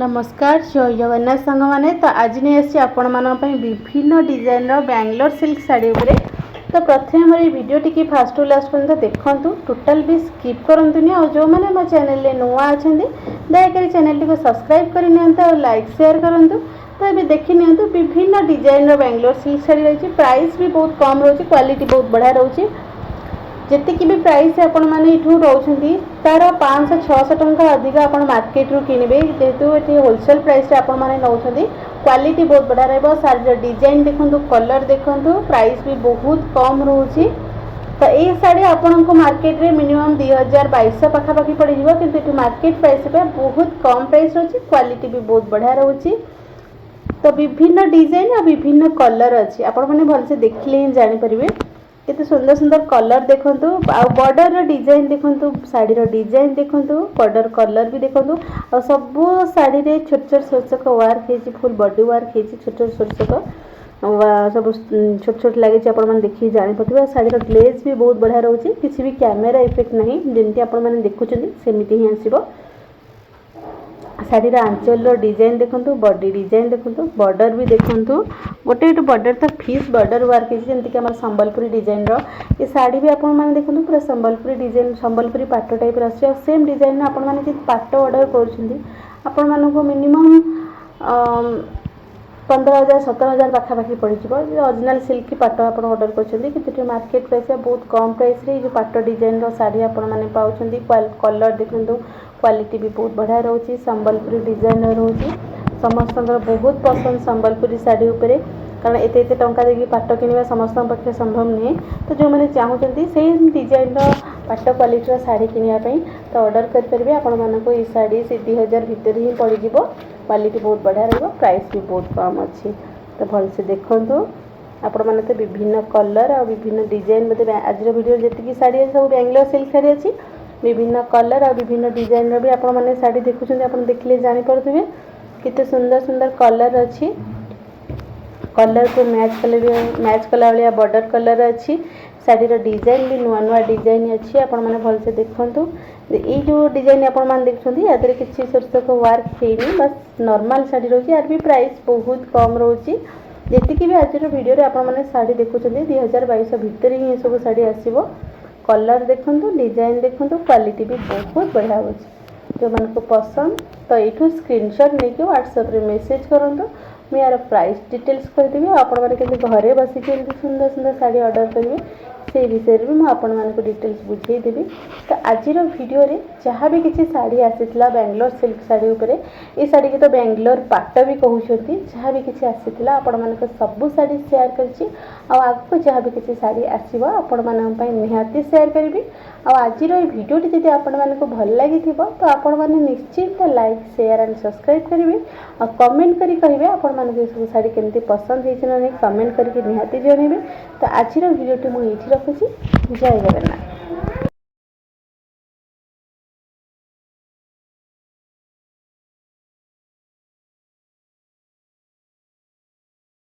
नमस्कार जय जगन्नाथ सांग मैंने तो आज नहीं आसी आपण विभिन्न डिजाइन बैंगलोर सिल्क साड़ी उपरे। तो प्रथम मोर वीडियो टी फास्ट टू लास्ट पर्यंत देखूँ, टोटाल भी स्किप करंतुनी। और जो मैंने मो चैनल नुआ अच्छा दयाकोरी चैनल टी सब्सक्राइब कर लाइक शेयर करूँ। तो ये देखी नि विभिन्न डिजाइन बैंगलोर सिल्क साड़ी रही। प्राइस भी बहुत कम रोचे, क्वालिटी बहुत बढ़िया रोचे। जी भी प्राइस आपण मैंने रोचे तार 500-600 टंका अधिक आप मार्केट रू किणवे, जेहेतु ये होलसेल प्राइस आपण मैंने नौ। क्वालिटी बहुत बढ़िया रहा। शाढ़ी डिजाइन देखो, कलर देखो, प्राइस भी बहुत कम रोचे। तो ये शाढ़ी आपण को मार्केट रे मिनिमम 2000-2200 पाखापाखि पड़ जाए, किंतु मार्केट प्राइस पे बहुत कम प्राइस रोचे। क्वालिटी भी बहुत बढ़िया रोचे। तो विभिन्न डिजाइन और विभिन्न कलर अच्छी, आपण मैंने भलसे देखले ही जानीपर केते सुंदर सुंदर कलर देखूँ। आ बॉर्डर डिजाइन देखूँ, शाढ़ी डिजाइन देखूँ, बॉर्डर कलर भी देखूँ। और सब शाढ़ी रे छोट छोट सोचक वर्क है, फुल बॉडी वर्क है, छोट छोट सोचक सब छोट छोट लगे। आप देखिए जानीपे शाढ़ी ग्लेज भी बहुत बढ़िया रोचे। किसी भी कैमेरा इफेक्ट नहीं, जमी आप देखुं सेमती ही आसो। शाढ़ी आंचल डिजाइन देखूँ, बॉडी डिजाइन देखूँ, बॉर्डर भी देखूँ। गोटे बॉर्डर तो फिश बॉर्डर वर्क है, जमीक आम संबलपुरी डिजाइन ये शाढ़ी भी आपने देखूँ पूरा संबलपुरी डिजाइन, संबलपुरी पाट टाइप आस। सेम डिजाइन आपने पाट ऑर्डर कर मिनिमम 15,000-17,000 पाखापाखि पड़ जाए। ओरिजिनल सिल्क पाट आप ऑर्डर कर मार्केट प्राइस बहुत कम प्राइस रे जो पाट डिजाइन शाढ़ी आपने पाँच। कलर देखूँ, क्वालिटी भी बहुत बढ़िया रोचे। संबलपुरी डिजाइन रोचे, समस्त बहुत पसंद संबलपुरी शाढ़ी उपरे, कारण एत टंका देकी पाट किणवा समस्त पक्षे संभव नुहे। तो जो मैंने चाहते सेम डिजाइन पाट क्वालिटी शाढ़ी किनापी तो ऑर्डर करेंगे। आपण मानक ये शाढ़ी से 2000 भितर ही पड़ जाए। क्वालिटी बहुत बढ़िया रहा, प्राइस भी बहुत कम अच्छी। तो भलसे देखूँ आपण मैंने तो विभिन्न कलर और विभिन्न डिजाइन मतलब आज वीडियो जी शाढ़ी सब बैंगलोर सिल्क शाढ़ी अच्छी। विभिन्न कलर और विभिन्न डिजाइन भी आपण मैंने शाढ़ी देखुं, आप देखले जानीपे कितने सुंदर सुंदर कलर अच्छी। कलर को मैच कला भाया बॉर्डर कलर अच्छी। शाढ़ीर डिजाइन भी नुआ नुआ डिजाइन अच्छी, आपण मैंने भलसे देखूँ। ये जो डिजाइन आपने देखते या किसी शीर्षक वर्क है, बस नॉर्मल शाढ़ी रोचे। यार भी प्राइस बहुत कम रोचे। जी भी आज वीडियो आपने शाढ़ी देखुं 2000-2200 भितर ही सब शाढ़ी आसो। कलर देखूँ, डिजाइन देखूँ, क्वालिटी भी बहुत बढ़िया हो। जो मन को पसंद तो ये स्क्रीनशॉट लेके व्हाट्सएप रे मेसेज करूँ, मुझे यार प्राइस डिटेल्स करदेवी। आपण मैंने घरे बसिक सुंदर सुंदर शाढ़ी ऑर्डर करेंगे से विषय भी मुझे डिटेल्स बुझेदेवी। तो आज वीडियो रे जहाँ भी किसी शाढ़ी आसीला बैंगलोर सिल्क शाढ़ी उपरे, ये शाढ़ी की तो बैंगलोर पाट भी कहते, जहाँ भी किसी आसीला आपण मानक सबू शाढ़ी शेयर कर। आगको जहाँ भी किसी शाढ़ी आसो आपण मानी निहाती शेयर करी। आज भिडियो जब आपण मानक भल लगी तो आपण मैंने निश्चिंत लाइक शेयर एंड सब्सक्राइब करेंगे और कमेंट करी कहे आपण मानक सब शाढ़ी केमती पसंद होती ना नहीं कमेंट करके निहाती जनइबे। तो आज वीडियो मुझे रखुची। जय जगन्नाथ।